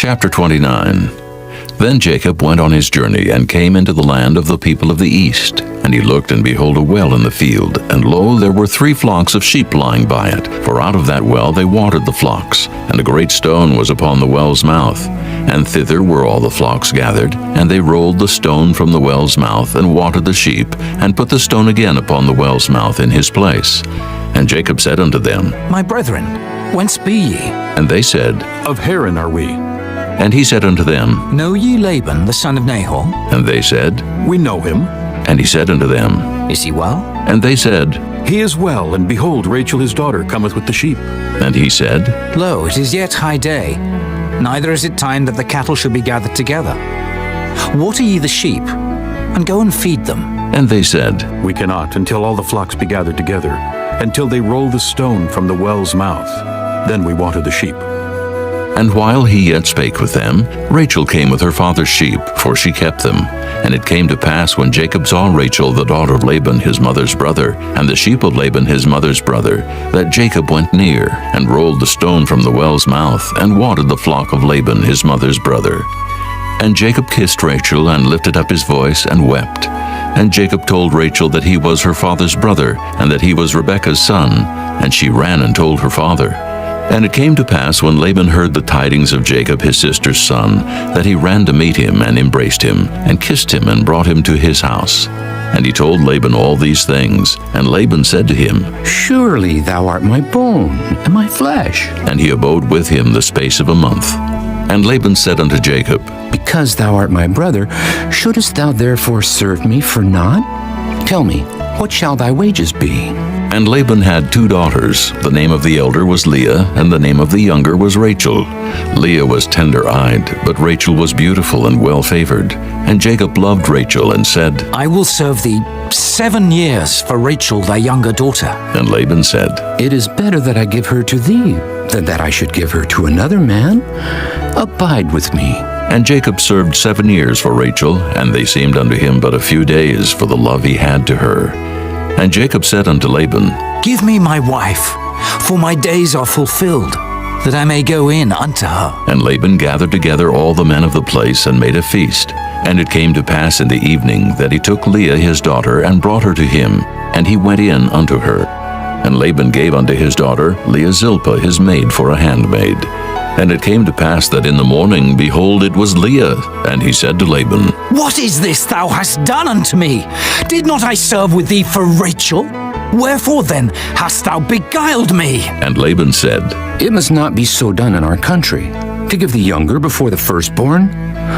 Chapter 29. Then Jacob went on his journey, and came into the land of the people of the east. And he looked, and behold, a well in the field. And lo, there were 3 flocks of sheep lying by it. For out of that well they watered the flocks. And a great stone was upon the well's mouth. And thither were all the flocks gathered. And they rolled the stone from the well's mouth, and watered the sheep, and put the stone again upon the well's mouth in his place. And Jacob said unto them, My brethren, whence be ye? And they said, Of Haran are we. And he said unto them, Know ye Laban, the son of Nahor? And they said, We know him. And he said unto them, Is he well? And they said, He is well, and behold, Rachel his daughter cometh with the sheep. And he said, Lo, it is yet high day, neither is it time that the cattle should be gathered together. Water ye the sheep, and go and feed them. And they said, We cannot until all the flocks be gathered together, until they roll the stone from the well's mouth. Then we water the sheep. And while he yet spake with them, Rachel came with her father's sheep, for she kept them. And it came to pass, when Jacob saw Rachel the daughter of Laban his mother's brother, and the sheep of Laban his mother's brother, that Jacob went near, and rolled the stone from the well's mouth, and watered the flock of Laban his mother's brother. And Jacob kissed Rachel, and lifted up his voice, and wept. And Jacob told Rachel that he was her father's brother, and that he was Rebekah's son. And she ran and told her father. And it came to pass, when Laban heard the tidings of Jacob his sister's son, that he ran to meet him, and embraced him, and kissed him, and brought him to his house. And he told Laban all these things. And Laban said to him, Surely thou art my bone and my flesh. And he abode with him the space of a month. And Laban said unto Jacob, Because thou art my brother, shouldest thou therefore serve me for naught? Tell me, what shall thy wages be? And Laban had 2 daughters. The name of the elder was Leah, and the name of the younger was Rachel. Leah was tender-eyed, but Rachel was beautiful and well-favored. And Jacob loved Rachel, and said, I will serve thee 7 years for Rachel thy younger daughter. And Laban said, It is better that I give her to thee, than that I should give her to another man. Abide with me. And Jacob served 7 years for Rachel, and they seemed unto him but a few days for the love he had to her. And Jacob said unto Laban, Give me my wife, for my days are fulfilled, that I may go in unto her. And Laban gathered together all the men of the place, and made a feast. And it came to pass in the evening, that he took Leah his daughter, and brought her to him, and he went in unto her. And Laban gave unto his daughter Leah Zilpah his maid for a handmaid. And it came to pass that in the morning, behold, it was Leah. And he said to Laban, What is this thou hast done unto me? Did not I serve with thee for Rachel? Wherefore then hast thou beguiled me? And Laban said, It must not be so done in our country, to give the younger before the firstborn.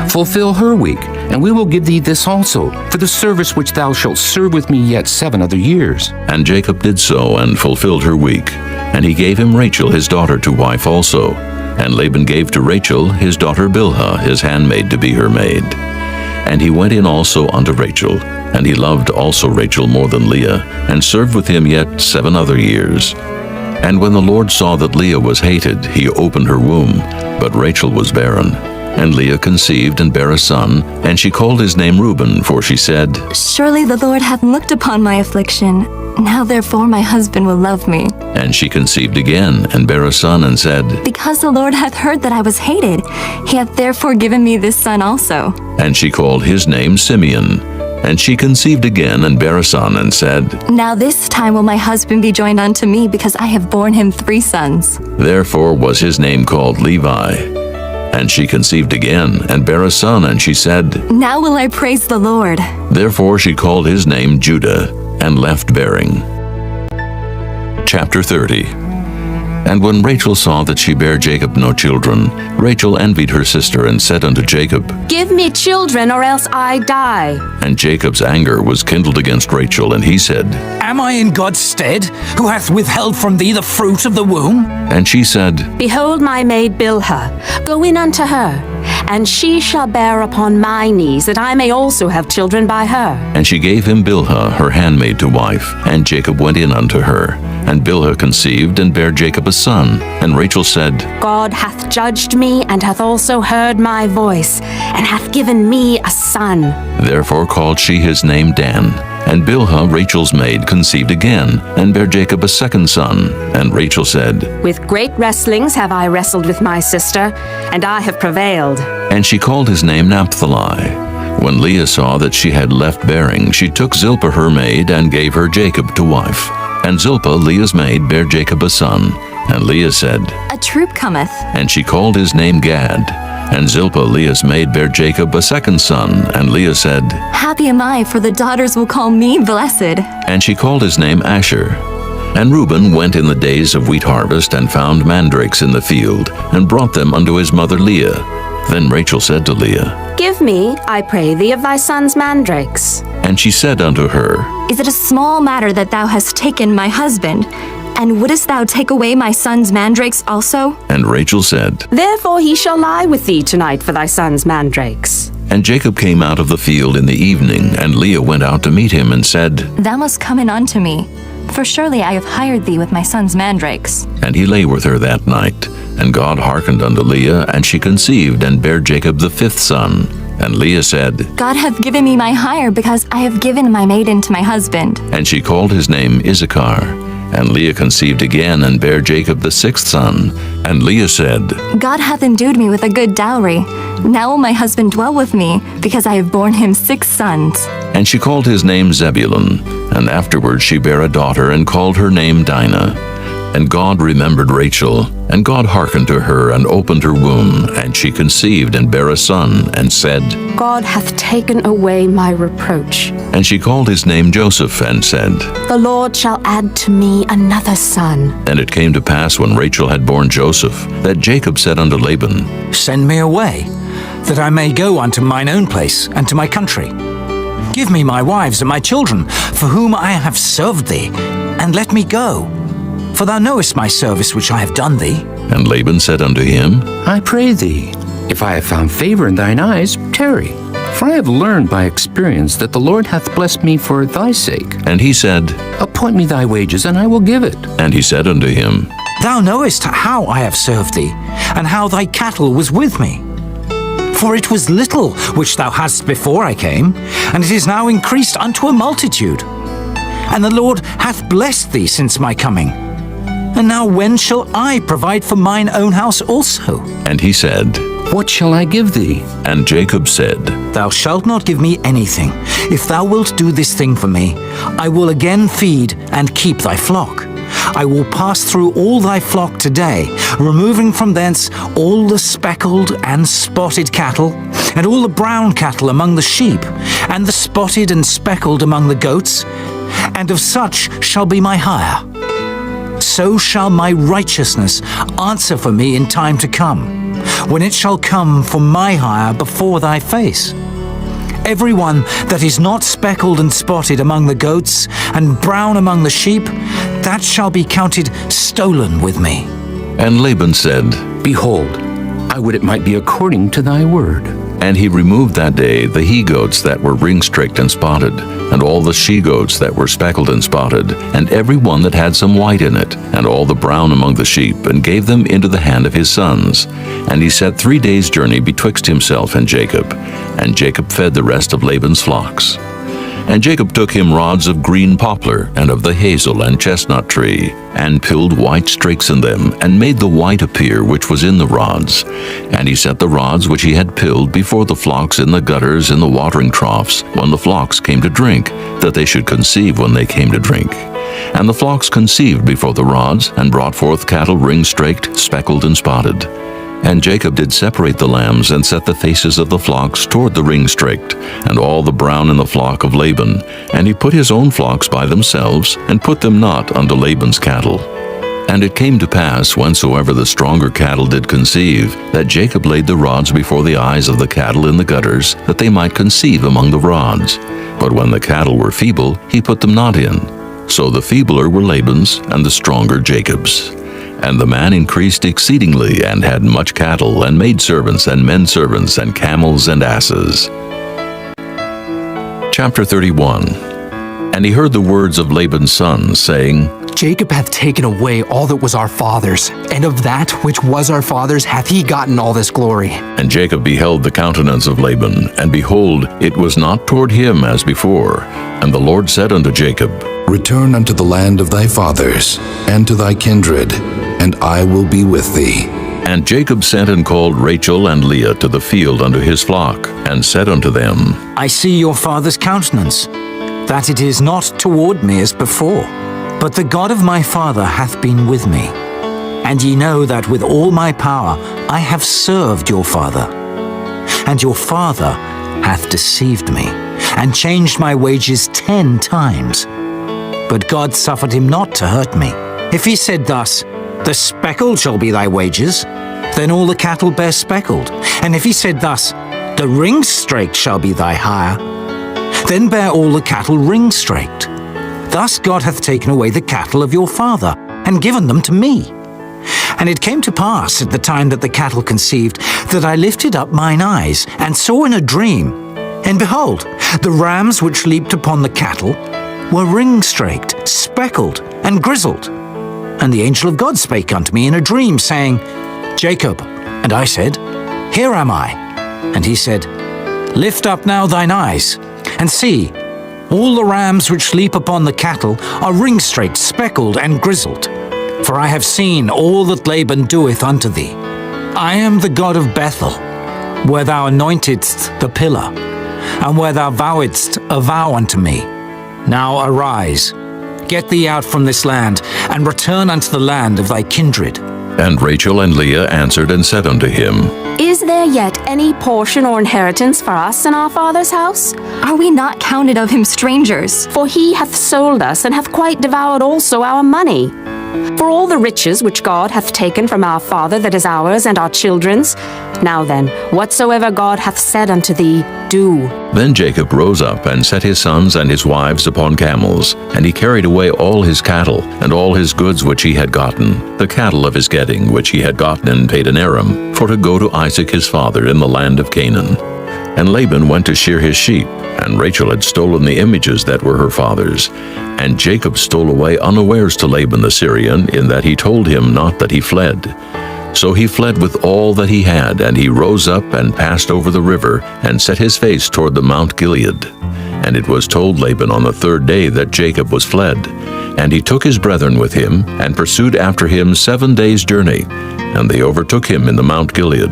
Fulfill her week, and we will give thee this also, for the service which thou shalt serve with me yet 7 other years. And Jacob did so, and fulfilled her week. And he gave him Rachel his daughter to wife also. And Laban gave to Rachel his daughter Bilhah his handmaid to be her maid. And he went in also unto Rachel, and he loved also Rachel more than Leah, and served with him yet 7 other years. And when the Lord saw that Leah was hated, he opened her womb, but Rachel was barren. And Leah conceived and bare a son, and she called his name Reuben, for she said, Surely the Lord hath looked upon my affliction. Now therefore my husband will love me. And she conceived again, and bare a son, and said, Because the Lord hath heard that I was hated, he hath therefore given me this son also. And she called his name Simeon. And she conceived again, and bare a son, and said, Now this time will my husband be joined unto me, because I have borne him 3 sons. Therefore was his name called Levi. And she conceived again, and bare a son, and she said, Now will I praise the Lord. Therefore she called his name Judah, and left bearing. Chapter 30. And when Rachel saw that she bare Jacob no children, Rachel envied her sister, and said unto Jacob, Give me children, or else I die. And Jacob's anger was kindled against Rachel, and he said, Am I in God's stead, who hath withheld from thee the fruit of the womb? And she said, Behold my maid Bilhah, go in unto her, and she shall bear upon my knees, that I may also have children by her. And she gave him Bilhah her handmaid to wife, and Jacob went in unto her. And Bilhah conceived, and bare Jacob a son. And Rachel said, God hath judged me, and hath also heard my voice, and hath given me a son. Therefore called she his name Dan. And Bilhah, Rachel's maid, conceived again, and bare Jacob a second son. And Rachel said, With great wrestlings have I wrestled with my sister, and I have prevailed. And she called his name Naphtali. When Leah saw that she had left bearing, she took Zilpah her maid and gave her Jacob to wife. And Zilpah, Leah's maid, bare Jacob a son. And Leah said, A troop cometh. and she called his name Gad. And Zilpah, Leah's maid, bare Jacob a second son. And Leah said, Happy am I, for the daughters will call me blessed. and she called his name Asher. And Reuben went in the days of wheat harvest, and found mandrakes in the field, and brought them unto his mother Leah. Then Rachel said to Leah, Give me, I pray thee, of thy son's mandrakes. and she said unto her, Is it a small matter that thou hast taken my husband? And wouldest thou take away my son's mandrakes also? and Rachel said, Therefore he shall lie with thee tonight for thy son's mandrakes. And Jacob came out of the field in the evening, and Leah went out to meet him, and said, Thou must come in unto me, for surely I have hired thee with my son's mandrakes. And he lay with her that night. And God hearkened unto Leah, and she conceived, and bare Jacob the fifth son. And Leah said, God hath given me my hire, because I have given my maiden to my husband. and she called his name Issachar. And Leah conceived again, and bare Jacob the sixth son. And Leah said, God hath endued me with a good dowry. Now will my husband dwell with me, because I have borne him 6 sons. and she called his name Zebulun. And afterward she bare a daughter, and called her name Dinah. And God remembered Rachel, and God hearkened to her, and opened her womb, and she conceived, and bare a son, and said, God hath taken away my reproach. and she called his name Joseph, and said, The Lord shall add to me another son. And it came to pass, when Rachel had borne Joseph, that Jacob said unto Laban, Send me away, that I may go unto mine own place and to my country. Give me my wives and my children, for whom I have served thee, and let me go. For thou knowest my service which I have done thee. And Laban said unto him, I pray thee, if I have found favor in thine eyes, tarry. For I have learned by experience that the Lord hath blessed me for thy sake. And he said, Appoint me thy wages, and I will give it. and he said unto him, Thou knowest how I have served thee, and how thy cattle was with me. For it was little which thou hadst before I came, and it is now increased unto a multitude. And the Lord hath blessed thee since my coming. And now when shall I provide for mine own house also? and he said, What shall I give thee? and Jacob said, Thou shalt not give me anything. If thou wilt do this thing for me, I will again feed and keep thy flock. I will pass through all thy flock today, removing from thence all the speckled and spotted cattle, and all the brown cattle among the sheep, and the spotted and speckled among the goats, and of such shall be my hire. So shall my righteousness answer for me in time to come, when it shall come for my hire before thy face. Every one that is not speckled and spotted among the goats, and brown among the sheep, that shall be counted stolen with me. And Laban said, Behold, I would it might be according to thy word. and he removed that day the he-goats that were ring-streaked and spotted, and all the she-goats that were speckled and spotted, and every one that had some white in it, and all the brown among the sheep, and gave them into the hand of his sons. And he set 3 days' journey betwixt himself and Jacob, and Jacob fed the rest of Laban's flocks. And Jacob took him rods of green poplar, and of the hazel and chestnut tree, and pilled white streaks in them, and made the white appear which was in the rods. And he set the rods which he had pilled before the flocks in the gutters in the watering troughs, when the flocks came to drink, that they should conceive when they came to drink. And the flocks conceived before the rods, and brought forth cattle ring-streaked, speckled, and spotted. And Jacob did separate the lambs, and set the faces of the flocks toward the ring-streaked, and all the brown in the flock of Laban. And he put his own flocks by themselves, and put them not unto Laban's cattle. And it came to pass, whensoever the stronger cattle did conceive, that Jacob laid the rods before the eyes of the cattle in the gutters, that they might conceive among the rods. But when the cattle were feeble, he put them not in. So the feebler were Laban's, and the stronger Jacob's. And the man increased exceedingly, and had much cattle, and maidservants, and menservants, and camels, and asses. Chapter 31. And he heard the words of Laban's sons, saying, Jacob hath taken away all that was our father's, and of that which was our father's hath he gotten all this glory. And Jacob beheld the countenance of Laban, and behold, it was not toward him as before. And the Lord said unto Jacob, Return unto the land of thy fathers, and to thy kindred, and I will be with thee. And Jacob sent and called Rachel and Leah to the field unto his flock, and said unto them, I see your father's countenance, that it is not toward me as before. But the God of my father hath been with me. And ye know that with all my power I have served your father. And your father hath deceived me, and changed my wages 10 times. But God suffered him not to hurt me. If he said thus, The speckled shall be thy wages, then all the cattle bear speckled. And if he said thus, The ring-straked shall be thy hire, then bear all the cattle ring-straked. Thus God hath taken away the cattle of your father, and given them to me. And it came to pass at the time that the cattle conceived, that I lifted up mine eyes, and saw in a dream, and behold, the rams which leaped upon the cattle were ring-straked, speckled, and grizzled. And the angel of God spake unto me in a dream, saying, Jacob. And I said, Here am I. And he said, Lift up now thine eyes, and see, all the rams which leap upon the cattle are ring-straked, speckled, and grizzled. For I have seen all that Laban doeth unto thee. I am the God of Bethel, where thou anointedst the pillar, and where thou vowedst a vow unto me. Now arise, get thee out from this land, and return unto the land of thy kindred. And Rachel and Leah answered and said unto him, Is there yet any portion or inheritance for us in our father's house? Are we not counted of him strangers? For he hath sold us, and hath quite devoured also our money. For all the riches which God hath taken from our father, that is ours and our children's. Now then, whatsoever God hath said unto thee, do. Then Jacob rose up and set his sons and his wives upon camels, and he carried away all his cattle, and all his goods which he had gotten, the cattle of his getting which he had gotten in Padan-aram, for to go to Isaac his father in the land of Canaan. And Laban went to shear his sheep, and Rachel had stolen the images that were her father's. And Jacob stole away unawares to Laban the Syrian, in that he told him not that he fled. So he fled with all that he had, and he rose up and passed over the river, and set his face toward the Mount Gilead. And it was told Laban on the 3rd day that Jacob was fled. And he took his brethren with him, and pursued after him 7 days' journey. And they overtook him in the Mount Gilead.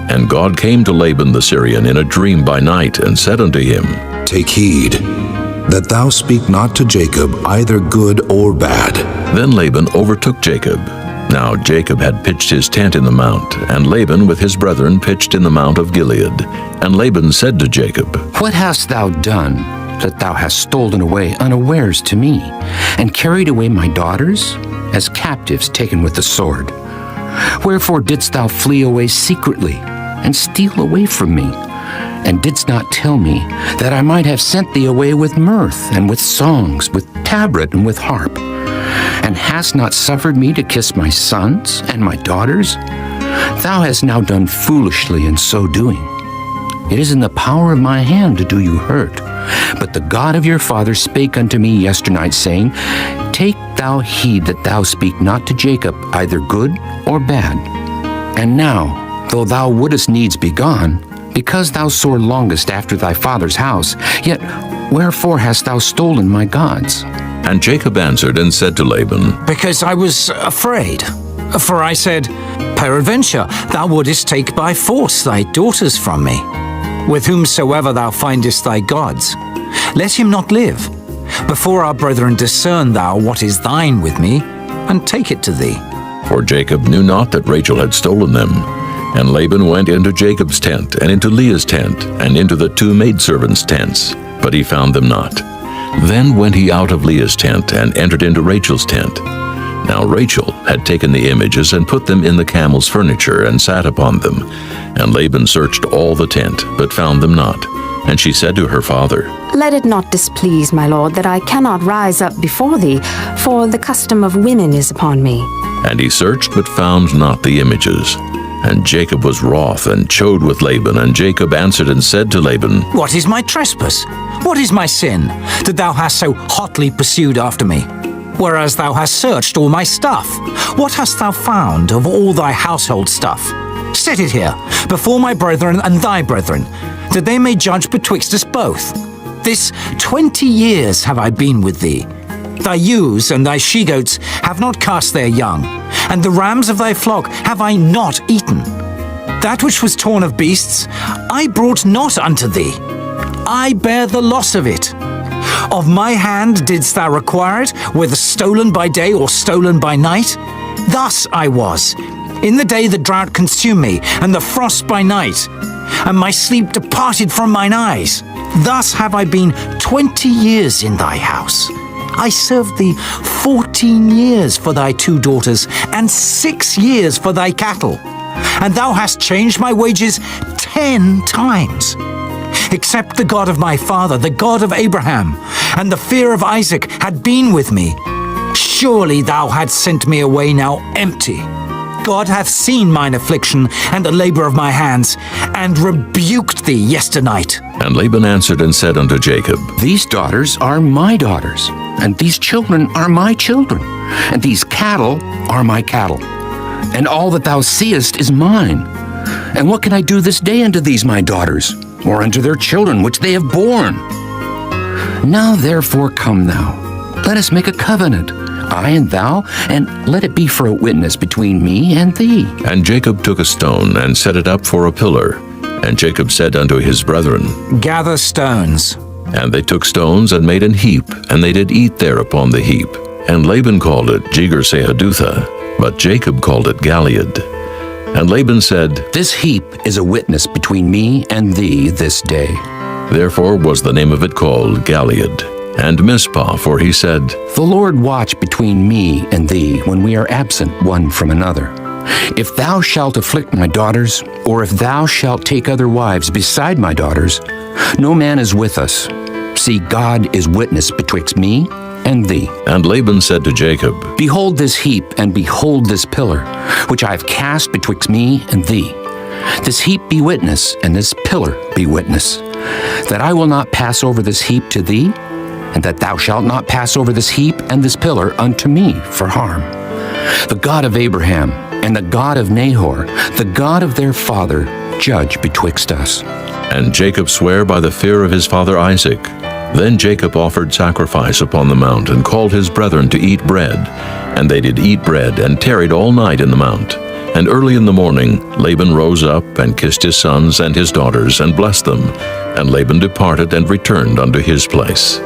And God came to Laban the Syrian in a dream by night, and said unto him, Take heed, that thou speak not to Jacob either good or bad. Then Laban overtook Jacob. Now Jacob had pitched his tent in the mount, and Laban with his brethren pitched in the mount of Gilead. And Laban said to Jacob, What hast thou done, that thou hast stolen away unawares to me, and carried away my daughters, as captives taken with the sword? Wherefore didst thou flee away secretly, and steal away from me, and didst not tell me that I might have sent thee away with mirth, and with songs, with tabret, and with harp? And hast not suffered me to kiss my sons and my daughters? Thou hast now done foolishly in so doing. It is in the power of my hand to do you hurt. But the God of your father spake unto me yesternight, saying, Take thou heed that thou speak not to Jacob either good or bad. And now, though thou wouldest needs be gone, because thou sore longest after thy father's house, yet wherefore hast thou stolen my gods? And Jacob answered and said to Laban, Because I was afraid. For I said, Peradventure thou wouldest take by force thy daughters from me. With whomsoever thou findest thy gods, let him not live. Before our brethren discern thou what is thine with me, and take it to thee. For Jacob knew not that Rachel had stolen them. And Laban went into Jacob's tent, and into Leah's tent, and into the 2 maidservants' tents, but he found them not. Then went he out of Leah's tent, and entered into Rachel's tent. Now Rachel had taken the images, and put them in the camel's furniture, and sat upon them. And Laban searched all the tent, but found them not. And she said to her father, Let it not displease my lord that I cannot rise up before thee, for the custom of women is upon me. And he searched, but found not the images. And Jacob was wroth, and chode with Laban. And Jacob answered and said to Laban, What is my trespass? What is my sin, that thou hast so hotly pursued after me? Whereas thou hast searched all my stuff. What hast thou found of all thy household stuff? Set it here, before my brethren and thy brethren, that they may judge betwixt us both. This 20 years have I been with thee. thy ewes and thy she-goats have not cast their young, and the rams of thy flock have I not eaten. That which was torn of beasts I brought not unto thee. I bear the loss of it. Of my hand didst thou require it, whether stolen by day or stolen by night? Thus I was, in the day the drought consumed me, and the frost by night, and my sleep departed from mine eyes. Thus have I been 20 years in thy house. I served thee 14 years for thy 2 daughters, and 6 years for thy cattle. And thou hast changed my wages 10 times. Except the God of my father, the God of Abraham, and the fear of Isaac had been with me, surely thou hadst sent me away now empty. God hath seen mine affliction and the labor of my hands, and rebuked thee yesternight. And Laban answered and said unto Jacob, These daughters are my daughters, and these children are my children, and these cattle are my cattle, and all that thou seest is mine. And what can I do this day unto these my daughters, or unto their children which they have borne? Now therefore come thou, let us make a covenant, I and thou, and let it be for a witness between me and thee. And Jacob took a stone and set it up for a pillar. And Jacob said unto his brethren, Gather stones. And they took stones and made an heap, and they did eat there upon the heap. And Laban called it Jegar-sahadutha, but Jacob called it Galeed. And Laban said, This heap is a witness between me and thee this day. Therefore was the name of it called Galeed. And Mizpah, for he said, The Lord watch between me and thee when we are absent one from another. If thou shalt afflict my daughters, or if thou shalt take other wives beside my daughters, no man is with us. See, God is witness betwixt me and thee. And Laban said to Jacob, Behold this heap, and behold this pillar, which I have cast betwixt me and thee. This heap be witness, and this pillar be witness, that I will not pass over this heap to thee, and that thou shalt not pass over this heap and this pillar unto me for harm. The God of Abraham and the God of Nahor, the God of their father, judge betwixt us. And Jacob sware by the fear of his father Isaac. Then Jacob offered sacrifice upon the mount, and called his brethren to eat bread. And they did eat bread, and tarried all night in the mount. And early in the morning Laban rose up, and kissed his sons and his daughters, and blessed them. And Laban departed and returned unto his place.